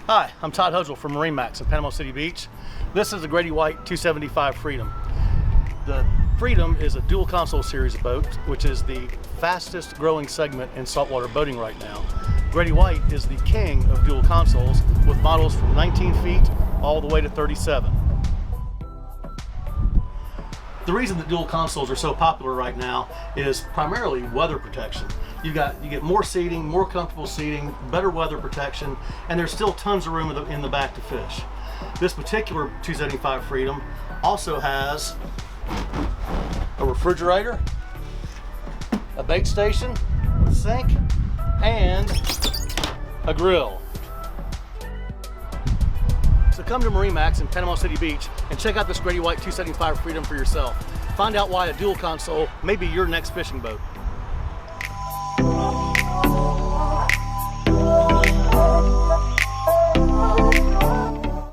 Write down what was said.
Hi, I'm Todd from MarineMax in Panama City Beach. This is the Grady-White 275 Freedom. The Freedom is a dual console series of boat, which is the fastest growing segment in saltwater boating right now. Grady-White is the king of dual consoles with models from 19 feet all the way to 37. The reason that dual consoles are so popular right now is primarily weather protection. You get more seating, more comfortable seating, better weather protection, and there's still tons of room in the back to fish. This particular 275 Freedom also has a refrigerator, a bait station, a sink, and a grill. So come to MarineMax in Panama City Beach and check out this Grady-White 275 Freedom for yourself. Find out why a dual console may be your next fishing boat.